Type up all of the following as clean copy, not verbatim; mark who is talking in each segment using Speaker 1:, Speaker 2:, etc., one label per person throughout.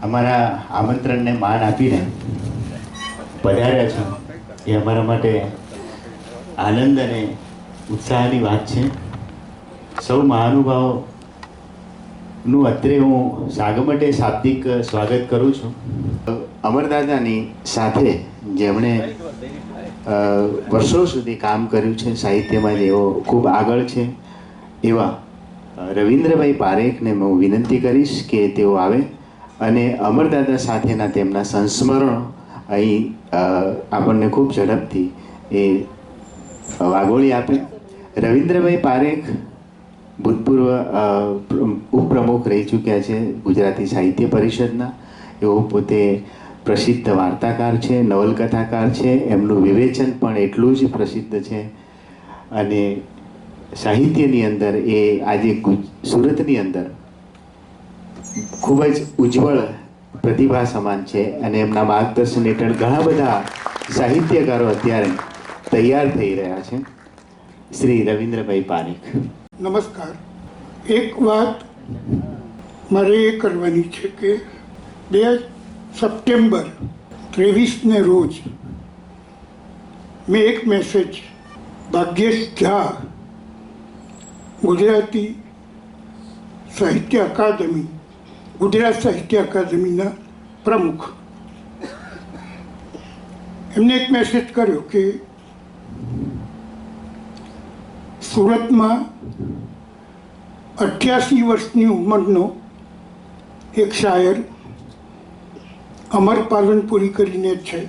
Speaker 1: અમારા આમંત્રણને માન આપીને પધાર્યા છો એ અમારા માટે આનંદ અને ઉત્સાહની વાત છે. સૌ મહાનુભાવોનું અત્રે હું સાગમટે શાબ્દિક સ્વાગત કરું છું. અમરદાદાની સાથે જેમણે વર્ષો સુધી કામ કર્યું છે સાહિત્યમાં, એવો ખૂબ આગળ છે એવા રવિન્દ્રભાઈ પારેખને હું વિનંતી કરીશ કે તેઓ આવે અને અમરદાદા સાથેના તેમના સંસ્મરણો અહીં આપણને ખૂબ ઝડપથી એ વાગોળી આપે. રવિન્દ્રભાઈ પારેખ ભૂતપૂર્વ ઉપપ્રમુખ રહી ચૂક્યા છે ગુજરાતી સાહિત્ય પરિષદના. એઓ પોતે પ્રસિદ્ધ વાર્તાકાર છે, નવલકથાકાર છે. એમનું વિવેચન પણ એટલું જ પ્રસિદ્ધ છે અને સાહિત્યની અંદર એ આજે સુરતની અંદર ખૂબ જ ઉજ્જવળ પ્રતિભા સમાન છે અને એમના માર્ગદર્શન હેઠળ ઘણા બધા સાહિત્યકારો અત્યારે તૈયાર થઈ રહ્યા છે. શ્રી રવિન્દ્રભાઈ પારેખ.
Speaker 2: નમસ્કાર. એક વાત મારે એ કરવાની છે કે 2 સપ્ટેમ્બર 23ને રોજ મેં એક મેસેજ ભાગ્યેશ ઝા, ગુજરાતી સાહિત્ય અકાદમી, ગુજરાત સાહિત્ય અકાદમીના પ્રમુખ, એમને એક મેસેજ કર્યો કે સુરતમાં 88 વર્ષની ઉંમરનો એક શાયર અમર પાલનપુરી કરીને છે.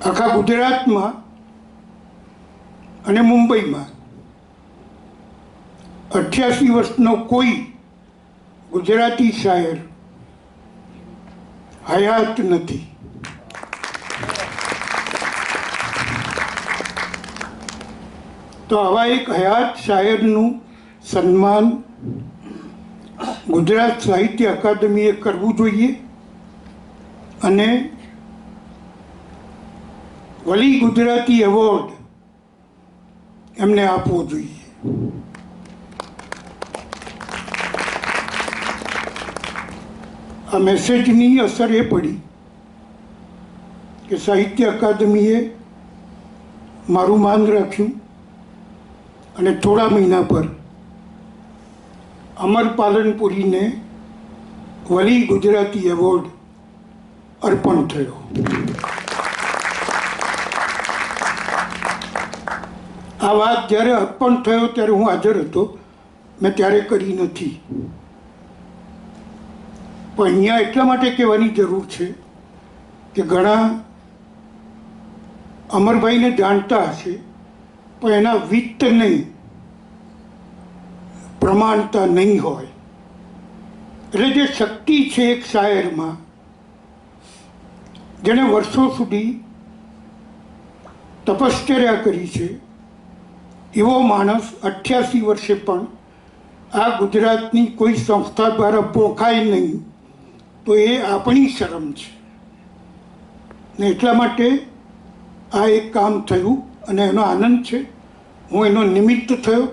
Speaker 2: આખા ગુજરાતમાં અને મુંબઈમાં 88 વર્ષનો કોઈ ગુજરાતી શાયર હયાત નથી. તો આવા એક હયાત શાયરનું સન્માન ગુજરાત સાહિત્ય અકાદમીએ કરવું જોઈએ અને વલી ગુજરાતી એવોર્ડ એમને આપવો જોઈએ. આ મેસેજની અસર એ પડી કે સાહિત્ય અકાદમીએ મારું માન રાખ્યું અને થોડા મહિના પર અમર પાલનપુરીને વલી ગુજરાતી એવોર્ડ અર્પણ થયો. આ વાત જ્યારે અર્પણ થયો ત્યારે હું હાજર હતો, મેં ત્યારે કરી નથી. પણ અહીંયા એટલા માટે કહેવાની જરૂર છે કે ઘણા અમરભાઈને જાણતા હશે પણ એના વિત્ત નહીં, પ્રમાણતા નહીં હોય. એટલે જે શક્તિ છે એક શાયરમાં, જેણે વર્ષો સુધી તપશ્ચર્યા કરી છે, એવો માણસ 88 વર્ષે પણ આ ગુજરાતની કોઈ સંસ્થા દ્વારા પોખાય નહીં, તો એ આપણી શરમ છે. ને એટલા માટે આ એક કામ થયું અને એનો આનંદ છે. હું એનો નિમિત્ત થયો,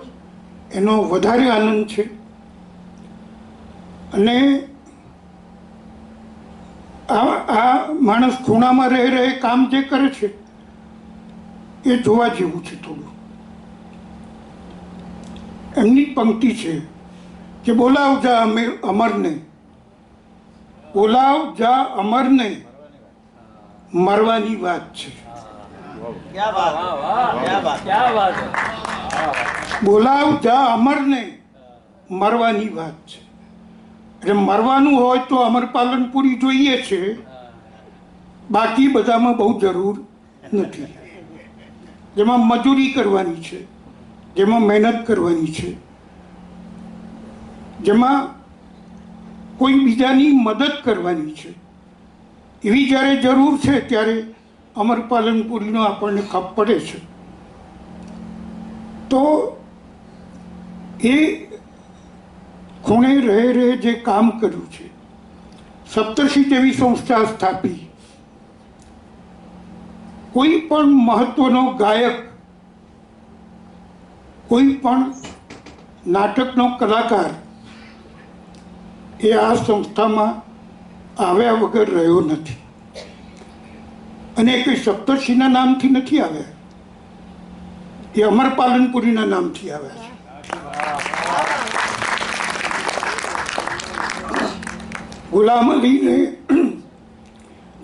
Speaker 2: એનો વધારે આનંદ છે. અને આ માણસ ખૂણામાં રહે કામ જે કરે છે એ જોવા જેવું છે. થોડું એમની પંક્તિ છે કે બોલાવ જા અમરને, બોલાવ જા અમરને, મરવાની વાત છે. બોલાવ જા અમરને, મરવાની વાત છે. એટલે મરવાનું હોય તો અમર પાલનપુરી જોઈએ છે, બાકી બધામાં બહુ જરૂર નથી. જેમાં મજૂરી કરવાની છે, જેમાં મહેનત કરવાની છે, જેમાં કોઈ બીજાની મદદ કરવાની છે, એવી જ્યારે જરૂર છે ત્યારે અમર પાલનપુરીનો આપણને ખપ પડે છે. તો એ ખૂણે રહે જે કામ કર્યું છે, સપ્તર્ષિ જેવી સંસ્થા સ્થાપી, કોઈ પણ મહત્વનો ગાયક, કોઈ પણ નાટકનો કલાકાર એ આ સંસ્થામાં આવ્યા વગર રહ્યો નથી. અને એ કંઈ સપ્તર્ષિના નામથી નથી આવ્યા, એ અમર પાલનપુરીના નામથી આવ્યા છે.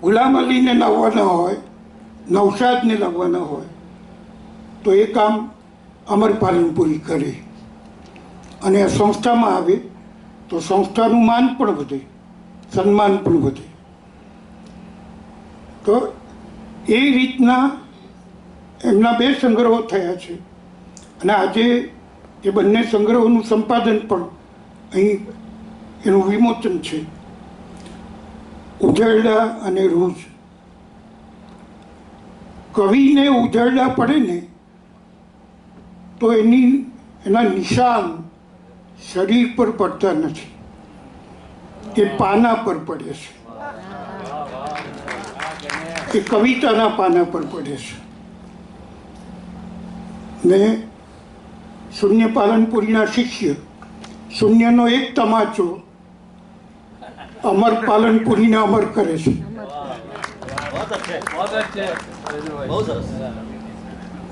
Speaker 2: ગુલામ અલીને લાવવાના હોય, નૌશાદને લાવવાના હોય તો એ કામ અમર પાલનપુરી કરે. અને આ સંસ્થામાં આવે તો સંસ્થાનું માન પણ વધે, સન્માન પણ વધે. તો એ રીતના એમના 2 સંગ્રહો થયા છે. અને આજે એ બંને સંગ્રહોનું સંપાદન પણ અહીં એનું વિમોચન છે. ઉજળડા અને રૂજ. કવિને ઉજળડા પડે ને તો એના નિશાન શરીર પર પડતા નથી, એ પાના પર પડે છે, એ કવિતાના પાના પર પડે છે. ને શૂન્ય પાલનપુરીના શિષ્ય શૂન્યનો એક તમાચો અમર પાલનપુરીને અમર કરે છે.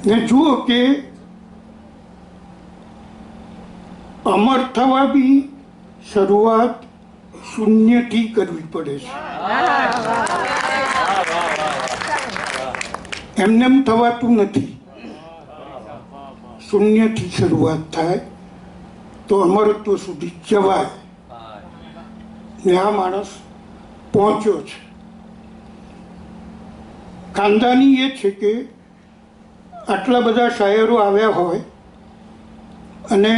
Speaker 2: ને જુઓ કે અમર થવા બી શરૂઆત શૂન્યથી કરવી પડે છે. એમનેમ થવાતું નથી, શૂન્યથી શરૂઆત થાય તો અમરત્વ સુધી જવાય. ને આ માણસ પહોંચ્યો છે. ખાનદાની એ છે કે આટલા બધા શાયરો આવ્યા હોય અને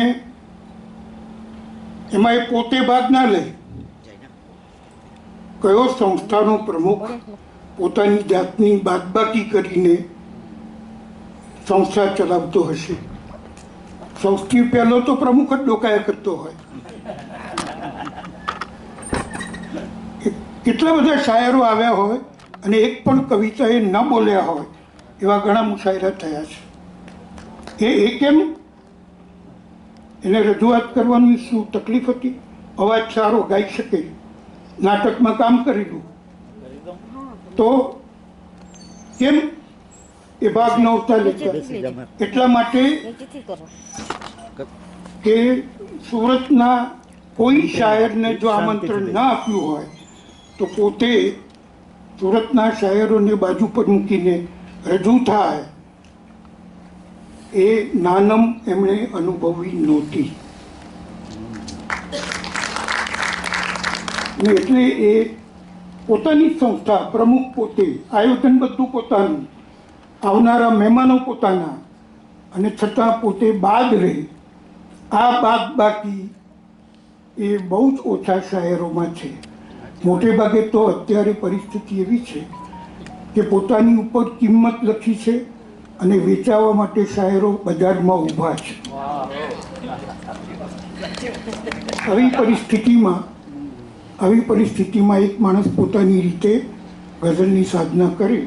Speaker 2: એમાં એ પોતે ભાગ ના લે. કયો સંસ્થાનો પ્રમુખ પોતાની જાતની બાદબાકી કરીને સંસ્થા ચલાવતો હશે? સૌથી પહેલો તો પ્રમુખ જ ડોકાયા કરતો હોય. કેટલા બધા શાયરો આવ્યા હોય અને એક પણ કવિતા એ ન બોલ્યા હોય એવા ઘણા મુશાયરા થયા છે. એ કેમ? એને રજૂઆત કરવાની શું તકલીફ હતી? અવાજ સારો ગાઈ શકે, નાટકમાં કામ કરેલું, તો કેમ એ ભાગ નહોતા લેતા? એટલા માટે કે સુરતના કોઈ શાયરને જો આમંત્રણ ના આપ્યું હોય તો પોતે સુરતના શાયરોને બાજુ પર મૂકીને રજૂ થાય એ નાનમ એમણે અનુભવી નહોતી. ને એટલે એ પોતાની સંસ્થા, પ્રમુખ પોતે, આયોજન બધું પોતાનું, આવનારા મહેમાનો પોતાના, અને છતાં પોતે બાદ રહે. આ બાદ બાકી એ બહુ જ ઓછા શાયરોમાં છે. મોટે ભાગે તો અત્યારે પરિસ્થિતિ એવી છે કે પોતાની ઉપર કિંમત લખી છે અને વેચાવા માટે શાયરો બજારમાં ઊભા છે. આવી પરિસ્થિતિમાં એક માણસ પોતાની રીતે ગઝલની સાધના કરે.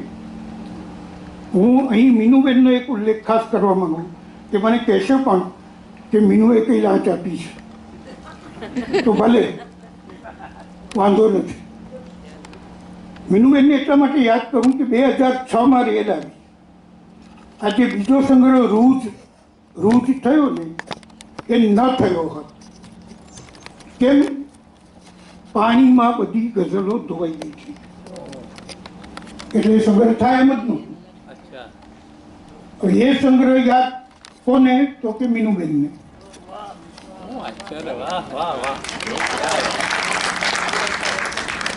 Speaker 2: હું અહીં મીનુબેનનો એક ઉલ્લેખ ખાસ કરવા માંગુ કે મને કહેશે પણ કે મીનુએ કઈ લાંચ આપી છે, તો ભલે, વાંધો નથી. મીનુબેનને એટલા માટે યાદ કરું કે 2006માં રેલ આવી. આજે બીજો સંગ્રહ રૂજ થયો ને એ ન થયો હોત. કેમ? પાણીમાં બધી ગઝલો ધોવાઈ ગઈ છે, એટલે સંગ્રહ થાય એમ જ નહોતું. એ સંગ્રહ યાદ કોને? તો કે મીનુબેનને.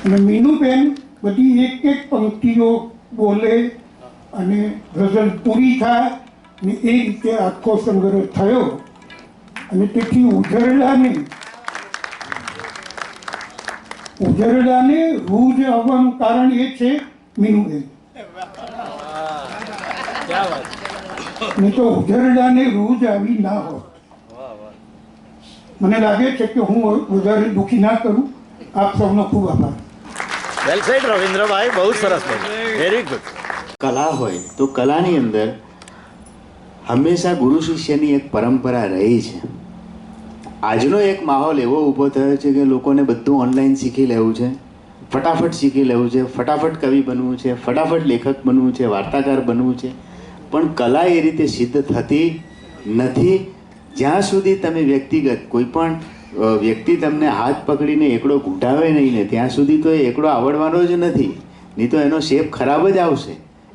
Speaker 2: અને મીનુબેન બધી એક પંક્તિઓ બોલે અને ગઝલ પૂરી થાય ને એ રીતે આખો સંગ્રહ થયો. અને તેથી ઉજરડાને રૂજ આવવાનું કારણ એ છે મીનુબેન. નહીં તો ઉજરડાને રૂજ આવી ના હોત. મને લાગે છે કે હું વધારે દુઃખી ના કરું. આપ સૌનો ખૂબ આભાર.
Speaker 3: વેલ સેડ રવિન્દ્રભાઈ, બહુ સરસ, વેરી ગુડ.
Speaker 1: કલા હોય તો કલાની અંદર હંમેશા ગુરુ શિષ્યની એક પરંપરા રહી છે. આજનો એક માહોલ એવો ઊભો થયો છે કે લોકોને બધું ઓનલાઈન શીખી લેવું છે, ફટાફટ શીખી લેવું છે, ફટાફટ કવિ બનવું છે, ફટાફટ લેખક બનવું છે, વાર્તાકાર બનવું છે, પણ કલા એ રીતે સિદ્ધ થતી નથી જ્યાં સુધી તમે વ્યક્તિગત કોઈ પણ વ્યક્તિ તમને હાથ પકડીને એકડો ઘૂંટાવે નહીં ને ત્યાં સુધી તો એ એકડો આવડવાનો જ નથી. નહીં તો એનો શેપ ખરાબ જ આવશે,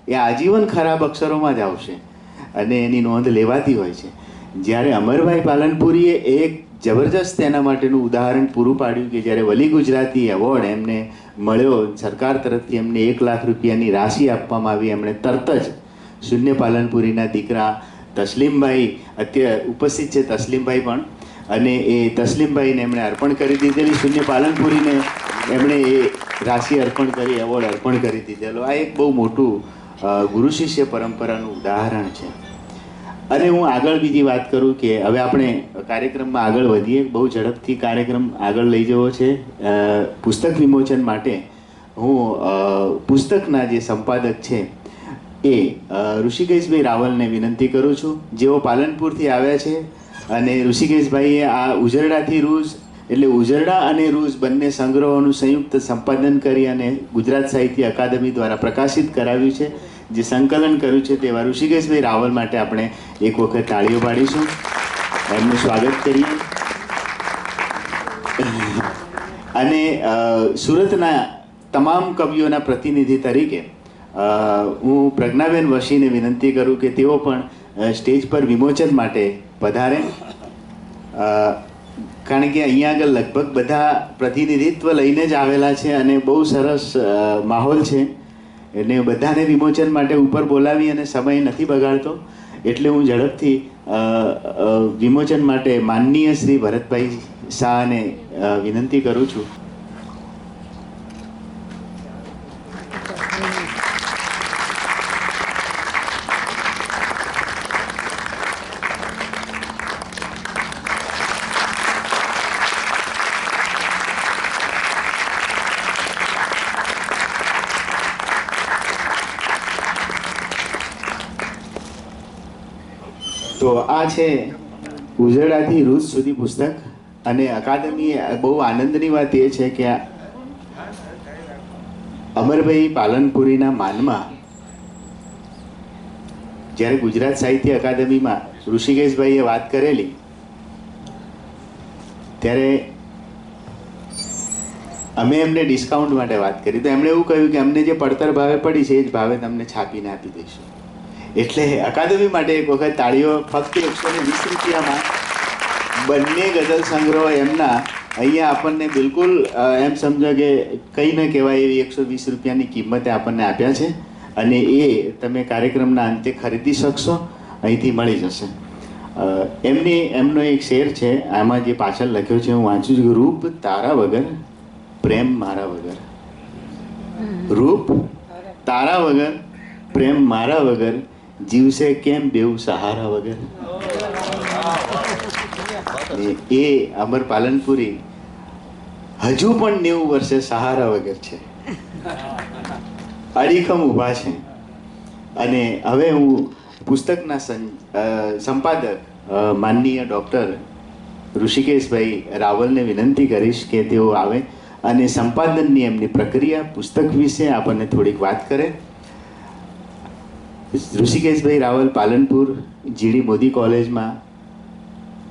Speaker 1: એ આજીવન ખરાબ અક્ષરોમાં જ આવશે અને એની નોંધ લેવાતી હોય છે. જ્યારે અમરભાઈ પાલનપુરીએ એક જબરજસ્ત એના માટેનું ઉદાહરણ પૂરું પાડ્યું કે જ્યારે વલી ગુજરાતી એવોર્ડ એમને મળ્યો, સરકાર તરફથી એમને 1 લાખ રૂપિયાની રાશિ આપવામાં આવી, એમણે તરત જ શૂન્ય પાલનપુરીના દીકરા તસ્લીમભાઈ, અત્યારે ઉપસ્થિત છે તસ્લીમભાઈ પણ, અને એ તસ્લીમભાઈને એમણે અર્પણ કરી દીધેલી શૂન્ય પાલનપુરીને એમણે એ રાશિ અર્પણ કરી, એવોર્ડ અર્પણ કરી દીધેલો. આ એક બહુ મોટું ગુરુ શિષ્ય પરંપરાનું ઉદાહરણ છે. અને હું આગળ બીજી વાત કરું કે હવે આપણે કાર્યક્રમમાં આગળ વધીએ. બહુ ઝડપથી કાર્યક્રમ આગળ લઈ જવો છે. પુસ્તક વિમોચન માટે હું પુસ્તકના જે સંપાદક છે એ ઋષિકેશભાઈ રાવલને વિનંતી કરું છું, જેઓ પાલનપુરથી આવ્યા છે. અને ઋષિકેશભાઈએ આ ઉજરડાથી રૂઝ એટલે ઉજરડા અને રૂઝ બંને સંગ્રહોનું સંયુક્ત સંપાદન કરી અને ગુજરાત સાહિત્ય અકાદમી દ્વારા પ્રકાશિત કરાવ્યું છે. જે સંકલન કર્યું છે તેવા ઋષિકેશભાઈ રાવલ માટે આપણે એક વખત તાળીઓ પાડીશું, એમનું સ્વાગત કરીએ. અને સુરતના તમામ કવિઓના પ્રતિનિધિ તરીકે હું પ્રજ્ઞાબેન વશીને વિનંતી કરું કે તેઓ પણ સ્ટેજ પર વિમોચન માટે પધારે, કારણ કે અહીંયા આગળ લગભગ બધા પ્રતિનિધિત્વ લઈને જ આવેલા છે અને બહુ સરસ માહોલ છે. એટલે બધાને વિમોચન માટે ઉપર બોલાવી અને સમય નથી બગાડતો, એટલે હું ઝડપથી વિમોચન માટે માનનીય શ્રી ભરતભાઈ શાહને વિનંતી કરું છું. તો આ છે ઉજરડાથી રૂઝ સુધી પુસ્તક. અને અકાદમી બહુ આનંદની વાત એ છે કે અમરભાઈ પાલનપુરીના માનમાં જ્યારે ગુજરાત સાહિત્ય અકાદમીમાં ઋષિકેશભાઈએ વાત કરેલી ત્યારે અમે એમને ડિસ્કાઉન્ટ માટે વાત કરી, તો એમણે એવું કહ્યું કે અમને જે પડતર ભાવે પડી છે એ જ ભાવે તમને છાપીને આપી દઈશું. એટલે અકાદમી માટે એક વખત તાળીઓ. ફક્ત 120 રૂપિયામાં બંને ગઝલ સંગ્રહો એમના અહીંયા આપણને બિલકુલ એમ સમજો કે કંઈ ન કહેવાય એવી 120 રૂપિયાની કિંમતે આપણને આપ્યા છે. અને એ તમે કાર્યક્રમના અંતે ખરીદી શકશો, અહીંથી મળી જશે. એમનો એક શેર છે, આમાં જે પાછળ લખ્યો છે હું વાંચું છું. રૂપ તારા વગર પ્રેમ મારા વગર, રૂપ તારા વગર પ્રેમ મારા વગર, જીવશે કેમ બેઉ સહારા વગર. એ અમર પાલનપુરી હજુ પણ 90 વર્ષે સહારા વગર છે, અડીખમ ઊભા છે. અને હવે હું પુસ્તકના સંપાદક માનનીય ડૉક્ટર ઋષિકેશભાઈ રાવલને વિનંતી કરીશ કે તેઓ આવે અને સંપાદનની એમની પ્રક્રિયા, પુસ્તક વિશે આપણને થોડીક વાત કરે. ઋષિકેશભાઈ રાવલ પાલનપુર જીડી મોદી કોલેજમાં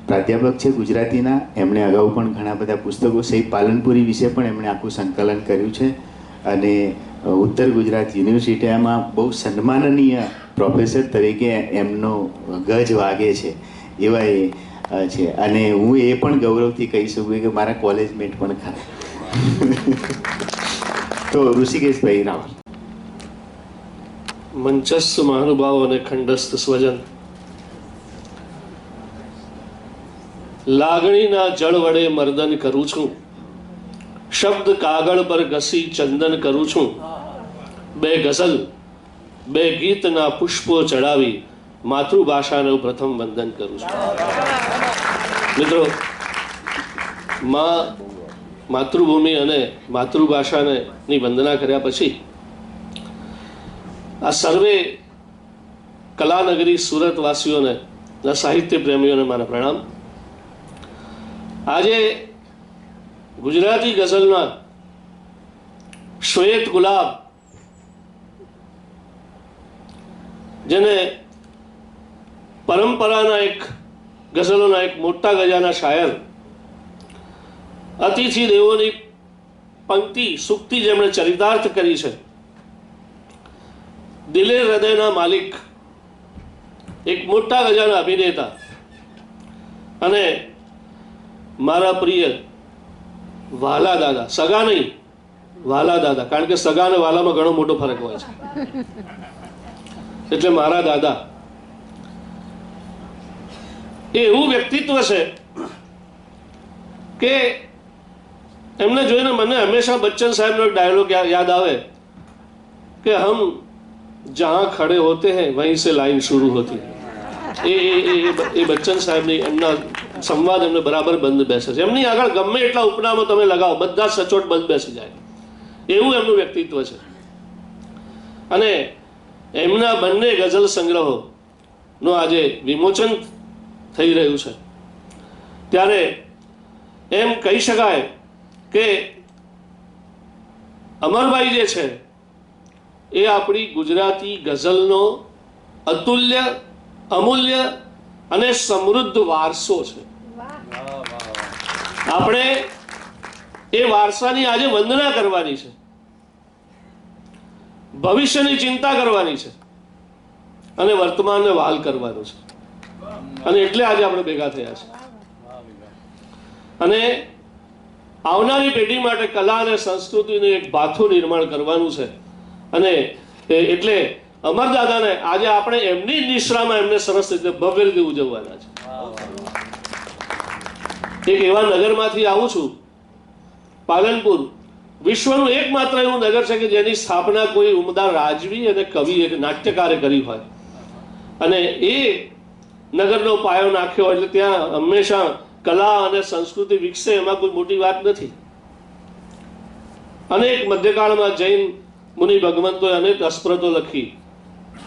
Speaker 1: પ્રાધ્યાપક છે ગુજરાતીના. એમણે અગાઉ પણ ઘણા બધા પુસ્તકો સહિત પાલનપુરી વિશે પણ એમણે આખું સંકલન કર્યું છે. અને ઉત્તર ગુજરાત યુનિવર્સિટીમાં બહુ સન્માનનીય પ્રોફેસર તરીકે એમનો ગજ વાગે છે એવા એ છે. અને હું એ પણ ગૌરવથી કહી શકું કે મારા કોલેજમેટ પણ ખરા. તો ઋષિકેશભાઈ રાવલ.
Speaker 4: મંચસ્થ મહાનુભાવ અને ખંડસ્થ સ્વજન, લાગણીના જળ વડે મર્દન કરું છું, શબ્દ કાગળ પર ઘસી ચંદન કરું છું, બે ગઝલ બે ગીતના પુષ્પો ચડાવી માતૃભાષાનું પ્રથમ વંદન કરું છું. મિત્રો, માતૃભૂમિ અને માતૃભાષાને ની વંદના કર્યા પછી આ સર્વે કલાનગરી સુરતવાસીઓને, સાહિત્ય પ્રેમીઓને મારા પ્રણામ. આજે ગુજરાતી ગઝલના શ્વેત ગુલાબ, જેને પરંપરાના એક ગઝલોના એક મોટા ગજાના શાયર અતિથિ દેવોની પંક્તિ સુક્તિ જેમણે ચરિતાર્થ કરી છે, દિલે હૃદયના માલિક, એક મોટા ગજાના અભિનેતા અને મારા પ્રિય વાલા દાદા, સગા નહીં વાલા દાદા, કારણ કે સગા અને વાલામાં ઘણો મોટો ફરક હોય છે, એટલે મારા દાદા એ એવું વ્યક્તિત્વ છે કે એમને જોઈને મને હંમેશા બચ્ચન સાહેબનો એક ડાયલોગ યાદ આવે કે હમ જહાં ખડે હોતે हैं वहीं से लाइन शुरू होती એ બચ્ચન સાહેબની એમના સંવાદ એમને બરાબર બંધ બેસે છે. એમની આગળ ગમે એટલા ઉપનામો તમે લગાવો બધા સચોટ બંધ બેસી જાય, એવું એમનું વ્યક્તિત્વ છે. અને એમના બંને ગઝલ સંગ્રહોનો આજે વિમોચન થઈ રહ્યું છે, ત્યારે એમ કહી શકાય કે અમરભાઈ જે છે એ આપણી ગુજરાતી ગઝલનો અતુલ્ય, અમૂલ્ય અને સમૃદ્ધ વારસો છે. આપણે એ વારસાની આજે વંદના કરવાની છે, ભવિષ્યની ચિંતા કરવાની છે અને વર્તમાનને વહાલ કરવાનું છે. અને એટલે આજે આપણે ભેગા થયા છે અને આવનારી પેઢી માટે કલા અને સંસ્કૃતિનું એક ભાથું નિર્માણ કરવાનું છે. અને એટલે અમરદાદાને આજે આપણે એમની જ નિશ્રામાં એમને સરસ રીતે ભવ્ય રીતે ઉજવવાના છે. એક એવા નગરમાંથી આવું છું, પાલનપુર, વિશ્વનું એકમાત્ર એવું નગર છે કે જેની સ્થાપના કોઈ ઉમદા રાજવી અને કવિ, એક નાટ્યકારે કરી હોય, અને એ નગરનો પાયો નાખ્યો એટલે ત્યાં હંમેશા કલા અને સંસ્કૃતિ વિકસે, એમાં કોઈ મોટી વાત નથી. અનેક મધ્યકાળમાં જૈન મુનિ ભગવંતોએ અનેક અસ્પ્રતો લખી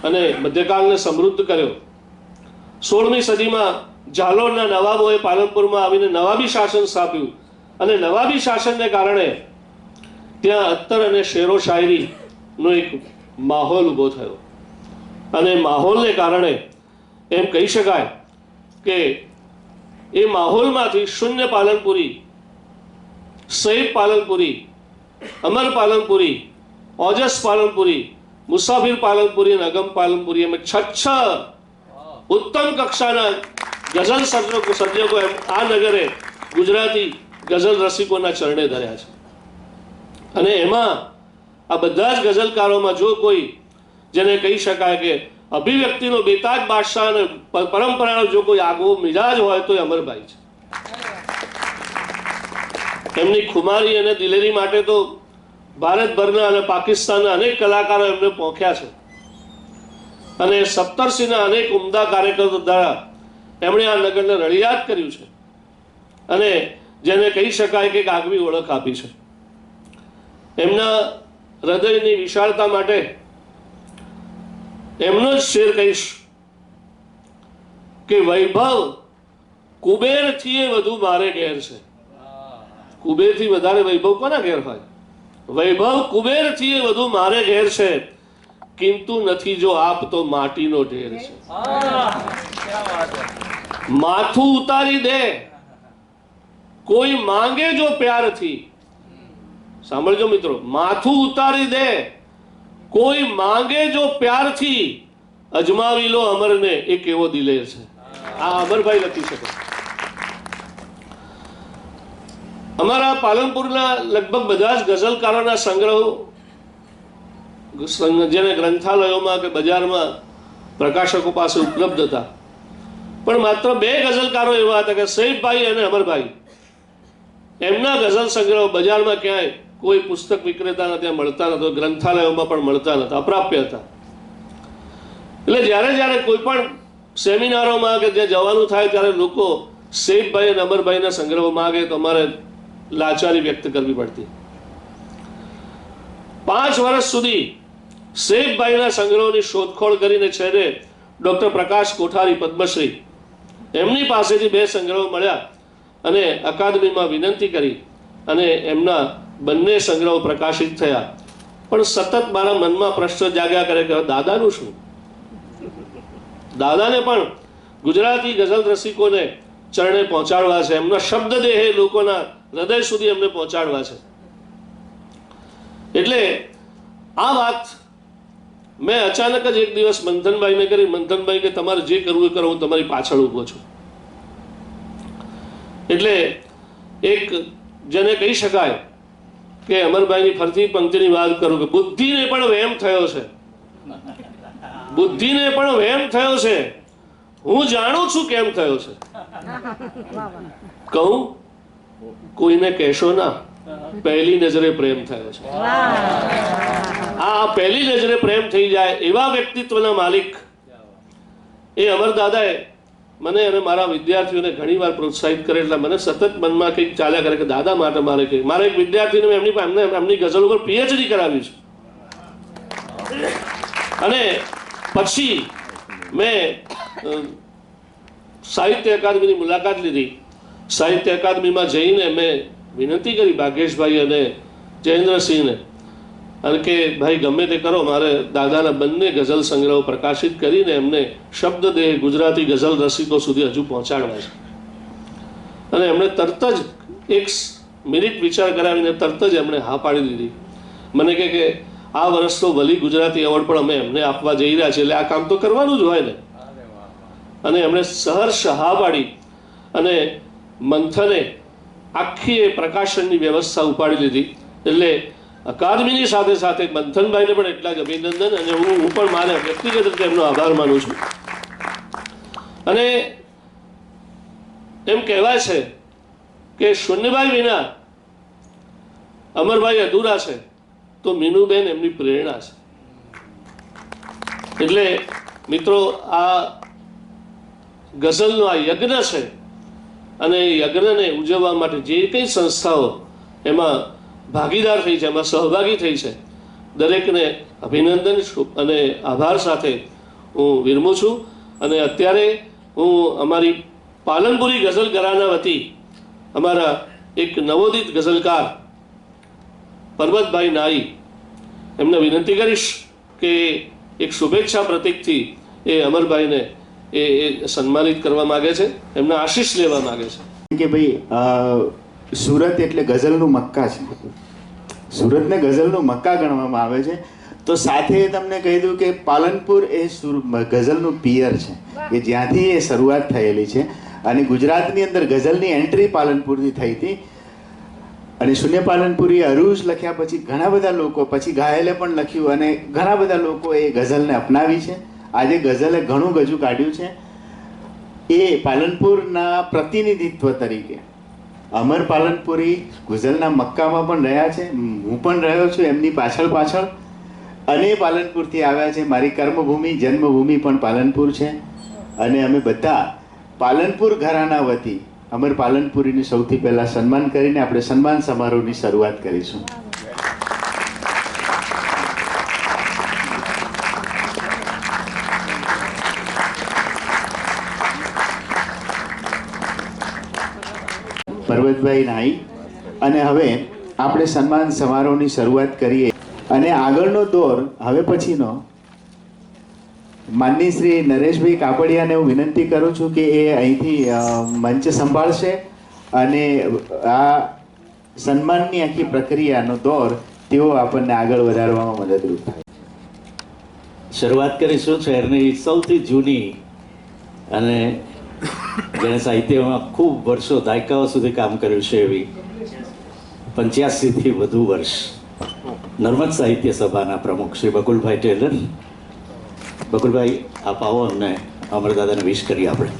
Speaker 4: અને મધ્યકાળને સમૃદ્ધ કર્યો. 16મી સદીમાં જાલોરના નવાબોએ પાલનપુરમાં આવીને નવાબી શાસન સ્થાપ્યું અને નવાબી શાસનને કારણે ત્યાં અત્તર અને શેરો શાયરીનો એક માહોલ ઊભો થયો અને માહોલને કારણે એમ કહી શકાય કે એ માહોલમાંથી શૂન્ય પાલનપુરી, સૈયદ પાલનપુરી, અમર પાલનપુરી, ઓજસ પાલનપુરી, મુસાફિર પાલનપુરી અને અગમ પાલનપુરી, એમ 6 ઉત્તમ કક્ષાના ગઝલ સર્જકો એમ આ નગરે ગુજરાતી ગઝલ રસિકોના ચરણે ધર્યા છે. અને એમાં આ બધા જ ગઝલકારોમાં જો કોઈ જેને કહી શકાય કે અભિવ્યક્તિનો બેતાજ બાદશાહ અને પરંપરાનો જો કોઈ આગવો મિજાજ હોય તો એ અમરભાઈ છે. એમની ખુમારી અને દિલેરી માટે તો ભારતભરના અને પાકિસ્તાનના અનેક કલાકારો એમને પહોંચ્યા છે અને સપ્તર્ષિના અનેક ઉમદા કાર્યકરો દ્વારા એમણે આ નગરને રળિયાત કર્યું છે અને જેને કહી શકાય કે આગવી ઓળખ આપી છે. એમના હૃદયની વિશાળતા માટે એમનો જ શેર કહીશ કે વૈભવ કુબેરથી વધુ મારે ઘેર છે. કુબેરથી વધારે વૈભવ કોના ઘેર હોય? વૈભવ કુબેરથી વધુ મારે ઘેર છે, કિંતુ નથી જો આપ તો માટીનો ઢેર છે. માથું ઉતારી દે કોઈ માંગે જો પ્યારથી, સાંભળજો મિત્રો, માથું ઉતારી દે કોઈ માંગે જો પ્યારથી, અજમાવી લો અમરને એ કેવો દિલેર છે. આ અમરભાઈ લખી શકે. અમારા પાલનપુરના લગભગ બધા જ ગઝલકારોના સંગ્રહો જેને ગ્રંથાલયોમાં કે બજારમાં પ્રકાશકો પાસે ઉપલબ્ધ હતા, પણ માત્ર 2 ગઝલકારો એવા હતા કે સૈયદભાઈ અને અમરભાઈ. એમના ગઝલ સંગ્રહો બજારમાં ક્યાંય કોઈ પુસ્તક વિક્રેતાના ત્યાં મળતા નહોતા, ગ્રંથાલયોમાં પણ મળતા નહોતા, અપ્રાપ્ય હતા. એટલે જ્યારે કોઈ પણ સેમિનારોમાં કે જ્યાં જવાનું થાય ત્યારે લોકો સૈયદભાઈ અને અમરભાઈના સંગ્રહો માગે તો અમારે લાચારી વ્યક્ત કરવી પડતી. 5 વર્ષ સુધી સૈયદભાઈના સંગ્રહોની શોધખોળ કરીને છેલ્લે ડૉક્ટર પ્રકાશ કોઠારી પદ્મશ્રી એમની પાસેથી 2 સંગ્રહો મળ્યા અને અકાદમીમાં વિનંતી કરી અને એમના બંને સંગ્રહો પ્રકાશિત થયા. પણ સતત મારા મનમાં પ્રશ્ન જાગ્યા કરે કે દાદાનું શું? દાદાને પણ ગુજરાતી ગઝલ રસિકોને ચરણે પહોંચાડવા છે, એમના શબ્દ દેહે લોકોના હૃદય સુધી એમને પહોંચાડવા છે. એટલે આ વાત મેં અચાનક જ એક દિવસ મંથનભાઈને કરી. મંથનભાઈ કે તમારે જે કરવું એ કરો, હું તમારી પાછળ ઊભો છું. એટલે એક જેને કહી શકાય કે અમરભાઈની ફરતી પંક્તિની વાત કરું કે બુદ્ધિને પણ વહેમ થયો છે, બુદ્ધિને પણ વહેમ થયો છે, હું જાણું છું કેમ થયો છે. કહું કોઈને કહેશો ના, પહેલી નજરે પ્રેમ થયો છે. આ પહેલી નજરે પ્રેમ થઈ જાય એવા વ્યક્તિત્વના માલિક એ અમરદાદાએ મને અને મારા વિદ્યાર્થીઓને ઘણી વાર પ્રોત્સાહિત કરે. એટલે મને સતત મનમાં કંઈક ચાલ્યા કરે કે દાદા માટે મારે કંઈક. મારા એક વિદ્યાર્થીને એમની ગઝલ ઉપર પીએચડી કરાવ્યું છે. અને પછી મેં સાહિત્ય અકાદમીની મુલાકાત લીધી. સાહિત્ય અકાદમીમાં જઈને મેં વિનંતી કરી ભાગ્યેશભાઈ અને જયેન્દ્રસિંહને, અને કે ભાઈ ગમે તે કરો, મારે દાદાના બંને ગઝલ સંગ્રહો પ્રકાશિત કરીને એમને શબ્દ દેહ ગુજરાતી ગઝલ રસિકો સુધી હજુ પહોંચાડવા છે. અને એમણે તરત જ એક મિનિટ વિચાર કરાવીને તરત જ એમણે હા પાડી દીધી. મને કે આ વર્ષનો વલી ગુજરાતી એવોર્ડ પણ અમે એમને આપવા જઈ રહ્યા છીએ, એટલે આ કામ તો કરવાનું જ હોય ને. અને એમણે સહર્ષ હા પાડી અને મંથને આખી એ પ્રકાશનની વ્યવસ્થા ઉપાડી લીધી. એટલે અકાદમીની સાથે સાથે મંથનભાઈને પણ એટલા જ અભિનંદન, અને હું પણ મારે વ્યક્તિગત રીતે એમનો આભાર માનું છું. અને એમ કહેવાય છે કે શૂન્યભાઈ વિના અમરભાઈ અધૂરા છે, તો મીનુબેન એમની પ્રેરણા છે. એટલે મિત્રો, આ ગઝલનો આ યજ્ઞ છે, અને એ યજ્ઞને ઉજવવા માટે જે કંઈ સંસ્થાઓ એમાં ભાગીદાર થઈ છે, એમાં સહભાગી થઈ છે, દરેકને અભિનંદન અને આભાર સાથે હું વિરમું છું. અને અત્યારે હું અમારી પાલનપુરી ગઝલ ઘરાના વતી અમારા એક નવોદિત ગઝલકાર પરબતભાઈ નાઈ એમને વિનંતી કરીશ કે એક શુભેચ્છા પ્રતીકથી એ અમરભાઈને એ સન્માનિત કરવા માગે છે, એમના આશીષ લેવા માગે છે.
Speaker 1: કે ભાઈ સુરત એટલે ગઝલનું મક્કા છે, સુરતને ગઝલનું મક્કા ગણવામાં આવે છે. તો સાથે તમને કહી દઉં કે પાલનપુર એ ગઝલનું પિયર છે, કે જ્યાંથી એ શરૂઆત થયેલી છે. અને ગુજરાતની અંદર ગઝલની એન્ટ્રી પાલનપુરથી થઈ હતી. અને શૂન્ય પાલનપુરી અરૂજ લખ્યા પછી ઘણા બધા લોકો, પછી ઘાયલે પણ લખ્યું, અને ઘણા બધા લોકો એ ગઝલને અપનાવી છે. આજે ગઝલે ઘણું ગજુ કાઢ્યું છે. એ પાલનપુરના પ્રતિનિધિત્વ તરીકે અમર પાલનપુરી ગઝલના મક્કામાં પણ રહ્યા છે. હું પણ રહ્યો છું એમની પાછળ પાછળ, અને પાલનપુરથી આવ્યા છે. મારી કર્મભૂમિ જન્મભૂમિ પણ પાલનપુર છે. અને અમે બધા પાલનપુર ઘરાના વતી અમર પાલનપુરીનું સૌથી પહેલાં સન્માન કરીને આપણે સન્માન સમારોહની શરૂઆત કરીશું. પરબતભાઈ નાઈ. અને હવે આપણે સન્માન સમારોહની શરૂઆત કરીએ. અને આગળનો દોર હવે પછીનો માનની શ્રી નરેશભાઈ કાપડિયાને હું વિનંતી કરું છું કે એ અહીંથી મંચ સંભાળશે, અને આ સન્માનની આખી પ્રક્રિયાનો દોર તેઓ આપણને આગળ વધારવામાં મદદરૂપ થાય.
Speaker 5: શરૂઆત કરીશું શહેરની સૌથી જૂની અને જેણે સાહિત્યમાં ખૂબ વર્ષો દાયકાઓ સુધી કામ કર્યું છે એવી 85થી વધુ વર્ષ નર્મદ સાહિત્ય સભાના પ્રમુખ શ્રી બકુલભાઈ ટેલર. બકુલભાઈ, આપ આવો અને અમરદાદાને વિશ કરીએ આપણે.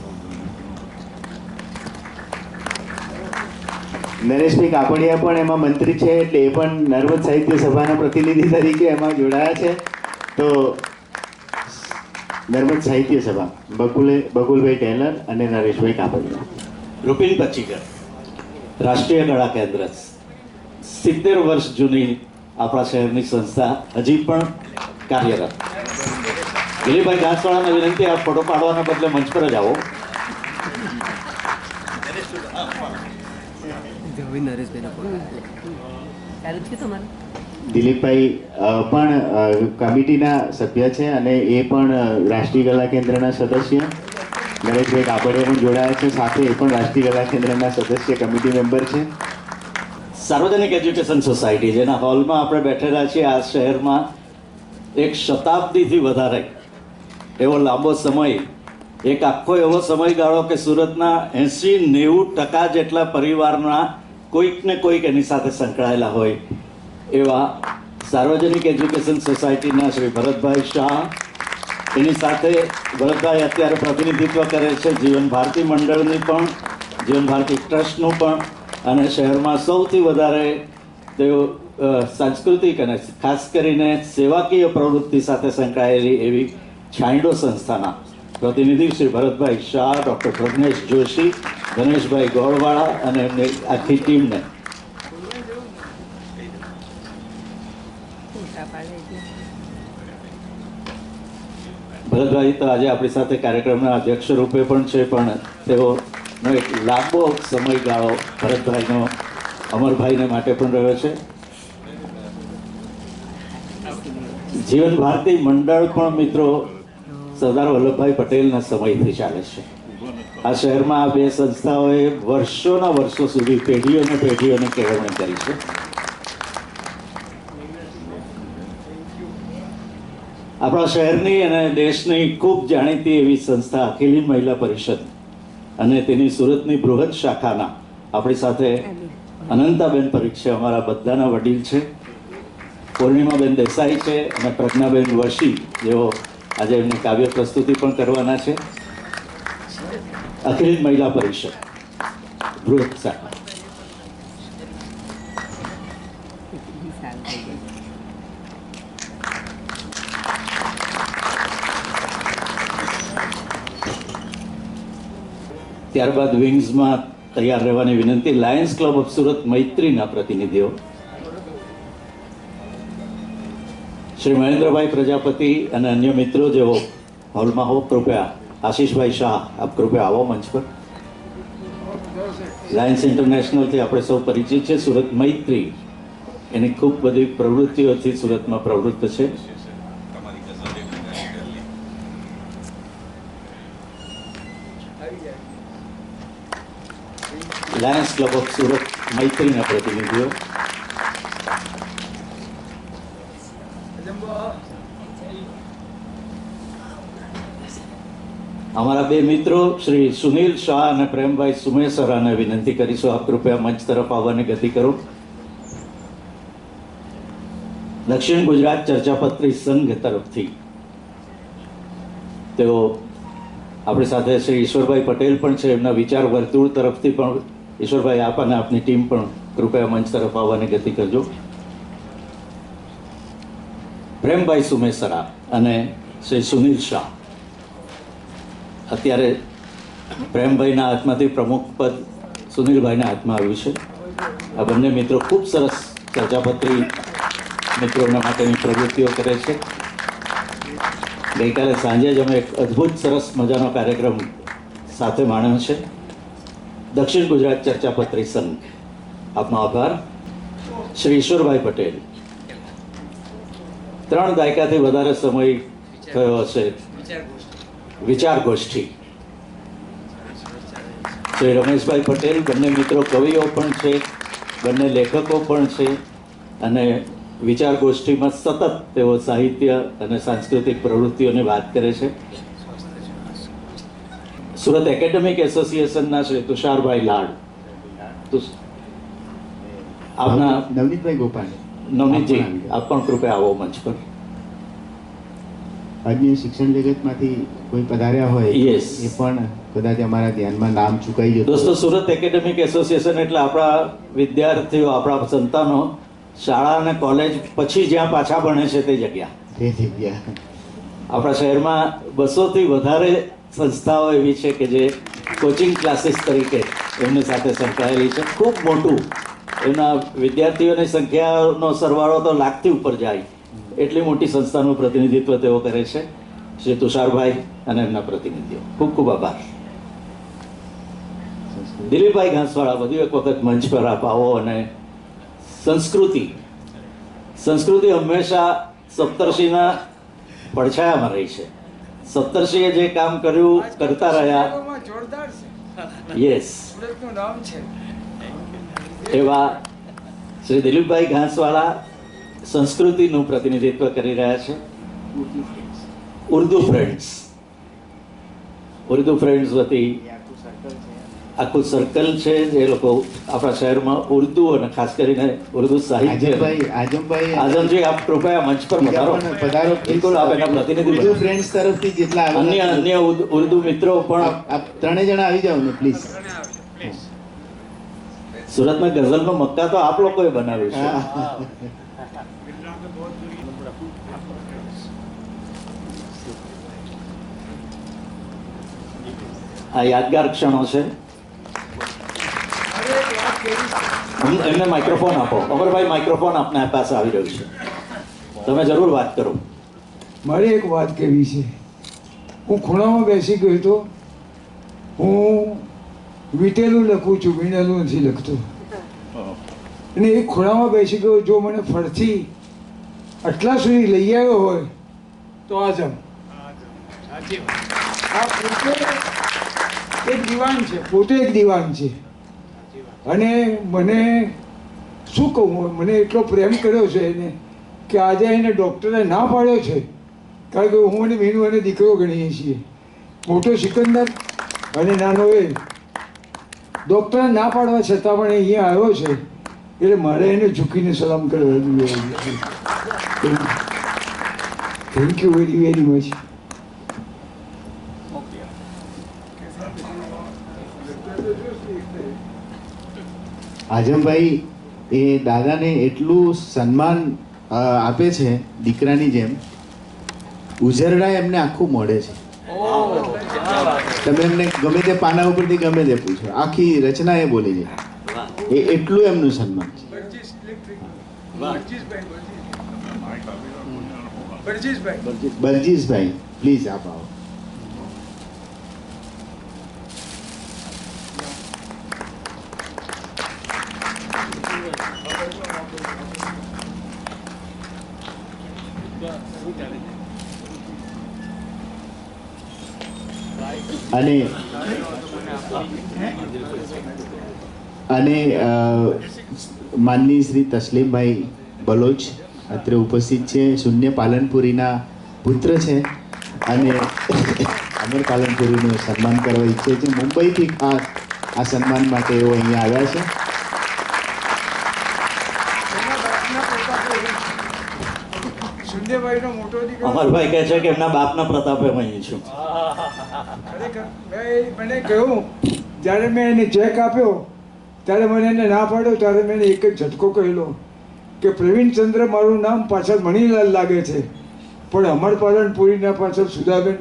Speaker 1: નરેશભાઈ કાપડિયા પણ એમાં મંત્રી છે, એટલે એ પણ નર્મદ સાહિત્ય સભાના પ્રતિનિધિ તરીકે એમાં જોડાયા છે. તો નર્મદ સાહિત્ય સભા બકુલભાઈ ટેલર અને નરેશભાઈ કાપડિયા.
Speaker 5: રૂપિન પચીકર રાષ્ટ્રીય કળા કેન્દ્ર 70 વર્ષ જૂની આપણા શહેરની સંસ્થા હજી પણ કાર્યરત. દિલીપભાઈ ઘાસવાળાને વિનંતી, આપ ફોટો પાડવાના બદલે મંચ પર જ આવો.
Speaker 1: દિલીપભાઈ પણ કમિટીના સભ્ય છે અને એ પણ રાષ્ટ્રીય કલા કેન્દ્રના સદસ્ય. ગણેશભાઈ કાપડિયા પણ જોડાયા છે, સાથે એ પણ રાષ્ટ્રીય કલા કેન્દ્રના સદસ્ય કમિટી મેમ્બર છે.
Speaker 5: સાર્વજનિક એજ્યુકેશન સોસાયટી જેના હોલમાં આપણે બેઠેલા છીએ, આ શહેરમાં એક શતાબ્દીથી વધારે એવો લાંબો સમય, એક આખો એવો સમયગાળો કે સુરતના 80-90% જેટલા પરિવારના કોઈક ને કોઈક એની સાથે સંકળાયેલા હોય એવા સાર્વજનિક એજ્યુકેશન સોસાયટીના શ્રી ભરતભાઈ શાહ, એની સાથે ભરતભાઈ અત્યારે પ્રતિનિધિત્વ કરે છે જીવન ભારતી મંડળની પણ, જીવન ભારતી ટ્રસ્ટનું પણ, અને શહેરમાં સૌથી વધારે તેઓ સાંસ્કૃતિક અને ખાસ કરીને સેવાકીય પ્રવૃત્તિ સાથે સંકળાયેલી એવી છાંયડો સંસ્થાના પ્રતિનિધિ શ્રી ભરતભાઈ શાહ, ડૉક્ટર પ્રજ્ઞેશ જોશી, ગણેશભાઈ ગોળવાળા અને એમની આખી ટીમને ભરતભાઈ તો આજે આપણી સાથે કાર્યક્રમના અધ્યક્ષ રૂપે પણ છે, પણ તેઓનો એક લાંબો સમયગાળો ભરતભાઈનો અમરભાઈને માટે પણ રહ્યો છે. જીવન ભારતી મંડળ પણ મિત્રો સરદાર વલ્લભભાઈ પટેલના સમયથી ચાલે છે. આ શહેરમાં આ બે સંસ્થાઓએ વર્ષોના વર્ષો સુધી પેઢીઓને કેળવણી કરી છે. આપણા શહેરની અને દેશની ખૂબ જાણીતી એવી સંસ્થા અખિલ મહિલા પરિષદ અને તેની સુરતની બૃહદ શાખાના આપણી સાથે અનંતાબેન પરીખ છે, અમારા બધાના વડીલ છે. પૂર્ણિમાબેન દેસાઈ છે અને પ્રજ્ઞાબેન વશી, જેઓ આજે એમની કાવ્ય પ્રસ્તુતિ પણ કરવાના છે. અખિલ મહિલા પરિષદ બૃહદ શાખા. ત્યારબાદ વિંગ્સમાં તૈયાર રહેવાની વિનંતી. લાયન્સ ક્લબ ઓફ સુરત મૈત્રીના પ્રતિનિધિઓ શ્રી મહેન્દ્રભાઈ પ્રજાપતિ અને અન્ય મિત્રો જેઓ હોલમાં હો, કૃપયા. આશીષભાઈ શાહ, આપ કૃપયા આવો મંચ પર. લાયન્સ ઇન્ટરનેશનલથી આપણે સૌ પરિચિત છે. સુરત મૈત્રી એની ખૂબ બધી પ્રવૃત્તિઓથી સુરતમાં પ્રવૃત્ત છે. લાયન્સ ક્લબ ઓફ સુરત મૈત્રીના પ્રતિનિધિઓ. અમારા બે મિત્રો શ્રી સુનિલ શાહ અને પ્રેમભાઈ સુમેસરાને વિનંતી કરીશું, આપ કૃપયા મંચ તરફ આવવાની ગતિ કરો. દક્ષિણ ગુજરાત ચર્ચાપત્રી સંઘ તરફથી તેઓ આપણી સાથે શ્રી ઈશ્વરભાઈ પટેલ પણ છે, એમના વિચાર વર્તુળ તરફથી પણ ઈશ્વરભાઈ આપ અને આપની ટીમ પણ કૃપયા મંચ તરફ આવવાની ગતિ કરજો. પ્રેમભાઈ સુમેસરા અને શ્રી સુનિલ શાહ. અત્યારે પ્રેમભાઈના હાથમાંથી પ્રમુખ પદ સુનિલભાઈના હાથમાં આવ્યું છે. આ બંને મિત્રો ખૂબ સરસ ચર્ચાપત્રી મિત્રોના માટેની પ્રવૃત્તિઓ કરે છે. ગઈકાલે સાંજે જ અમે એક અદ્ભુત સરસ મજાનો કાર્યક્રમ સાથે માણ્યો છે. દક્ષિણ ગુજરાત ચર્ચાપત્રી સંઘ, આપનો આભાર. શ્રી ઈશ્વરભાઈ પટેલ, 3 દાયકાથી વધારે સમય થયો હશે વિચાર ગોષ્ઠી. શ્રી રમેશભાઈ પટેલ, બંને મિત્રો કવિઓ પણ છે, બંને લેખકો પણ છે અને વિચાર ગોષ્ઠીમાં સતત તેઓ સાહિત્ય અને સાંસ્કૃતિક પ્રવૃત્તિઓની વાત કરે છે. સુરત એકેડેમિક એસોસિએશનના શ્રી તુષારભાઈ લાડ, આપના
Speaker 1: નવનીતભાઈ ગોપાલ.
Speaker 5: નવનીતજી, આપ પણ કૃપયા આવો મંચ પર.
Speaker 1: અન્ય શિક્ષણ જગતમાંથી કોઈ પધાર્યા હોય
Speaker 5: Yes.
Speaker 1: એ પણ કદાચ અમારા ધ્યાનમાં નામ ચૂકાઈ જતું.
Speaker 5: દોસ્તો, સુરત એકેડેમિક એસોસિએશન એટલે આપણા વિદ્યાર્થીઓ, આપણા સંતાનો શાળા અને કોલેજ પછી જ્યાં પાછા ભણે છે તે જગ્યા.
Speaker 1: તે જગ્યા
Speaker 5: આપણા શહેરમાં 200થી વધારે સંસ્થાઓ એવી છે કે જે કોચિંગ ક્લાસીસ તરીકે એમની સાથે સંકળાયેલી છે. ખૂબ મોટું એમના વિદ્યાર્થીઓની સંખ્યાનો સરવાળો તો લાખથી ઉપર જાય એટલી મોટી સંસ્થાનું પ્રતિનિધિત્વ તેઓ કરે છે. શ્રી તુષારભાઈ અને એમના પ્રતિનિધિઓ, ખૂબ ખૂબ આભાર. દિલીપભાઈ ઘાસવાળા વધુ એક વખત મંચ પર આપ આવો. અને સંસ્કૃતિ હંમેશા સપ્તર્ષિના પડછાયામાં રહી છે. સપ્તર્ષિએ જે કામ કર્યું કરતા રહ્યા.
Speaker 6: જોરદાર છે.
Speaker 5: યસ,
Speaker 6: સુરતનું નામ છે.
Speaker 5: એવા શ્રી દિલીપભાઈ ઘાસવાળા સંસ્કૃતિનું પ્રતિનિધિત્વ કરી રહ્યા છે. ઉર્દુ ફ્રેન્ડ્સ વતી આખું સર્કલ છે. જે લોકો આપણા શહેરમાં ઉર્દુ અને ખાસ કરીને ઉર્દુ સાહિત્ય. આઝમજી, આપ કૃપયા મંચ પર પધારો. બિલકુલ, આપ એના પ્રતિનિધિ
Speaker 1: ઉર્દુ ફ્રેન્ડ્સ તરફથી જેટલા
Speaker 5: અન્ય ઉર્દુ મિત્રો પણ.
Speaker 1: આપ ત્રણેય જણા આવી જાઓ ને પ્લીઝ.
Speaker 5: સુરતમાં ગઝલનો મક્કા તો આપ લોકોએ બનાવ્યું છે. આ યાદગાર ક્ષણો છે. એમને માઇક્રોફોન આપો. અમરભાઈ, માઇક્રોફોન આપને પાસે આવી રહ્યું છે. તમે જરૂર વાત કરો.
Speaker 6: મારે એક વાત કહેવી છે. હું ખૂણામાં બેસી ગયો હતો. હું વીટેલું લખું છું, વીણેલું નથી લખતો. અને એ ખૂણામાં બેસી ગયો. જો મને ફરથી આટલા સુધી લઈ આવ્યો હોય તો આઝમ. આ પોતે એક દીવાન છે, અને મને શું કહું, મને એટલો પ્રેમ કર્યો છે એને કે આજે એને ડૉક્ટરે ના પાડ્યો છે. કારણ કે હું અને મીનુ અને દીકરો ગણીએ છીએ. મોટો સિકંદર અને નાનો એ. ડૉક્ટરે ના પાડવા છતાં પણ અહીંયા આવ્યો છે, એટલે મારે એને ઝૂકીને સલામ કરવા જોઈએ. Thank you very very much.
Speaker 1: આઝમભાઈ એ દાદાને એટલું સન્માન આપે છે દીકરાની જેમ. ઉઝરડા એમને આખું મળે છે. તમે એમને ગમે તે પાના ઉપરથી ગમે તે પૂછો, આખી રચના એ બોલી છે. એ એટલું એમનું સન્માન છે. બલજીશભાઈ, પ્લીઝ આપ આવો. અને માનની શ્રી તસ્લીમભાઈ બલોચ અત્રે ઉપસ્થિત છે. શૂન્ય પાલનપુરીના પુત્ર છે અને અમર પાલનપુરીનું સન્માન કરવા ઈચ્છે છે. મુંબઈથી ખાસ આ સન્માન માટે એઓ અહીંયા આવ્યા છે.
Speaker 6: સુંદરભાઈનો મોટો દીકરો
Speaker 5: અમરભાઈ કહે છે કે એમના બાપના પ્રતાપે હું અહીં છું.
Speaker 6: ખરેખર મને કહ્યું, જ્યારે મેં એને ચેક આપ્યો ત્યારે મને એને ના પાડ્યો. ત્યારે મેં એક જ ઝટકો કહેલો કે પ્રવીણચંદ્ર મારું નામ પાછળ મણીલાલ લાગે છે, પણ અમર પાલનપુરીના પાછળ સુધાબેન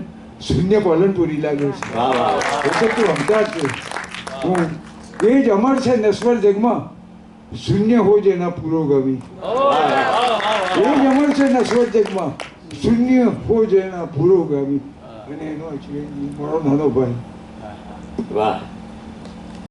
Speaker 6: શૂન્ય પાલનપુરી લાગે છે.
Speaker 5: વાહ વાહ.
Speaker 6: એટલે તું સમજાર છે. હું એ જ અમર છે નશ્વર જગમાં, શૂન્ય હો જેના પુરોગામી. એ જ અમર છે નશ્વર જગમાં, શૂન્ય હો જેના પુરોગામી. અને એનો છે મારો નાનો ભાઈ.
Speaker 5: વાહ.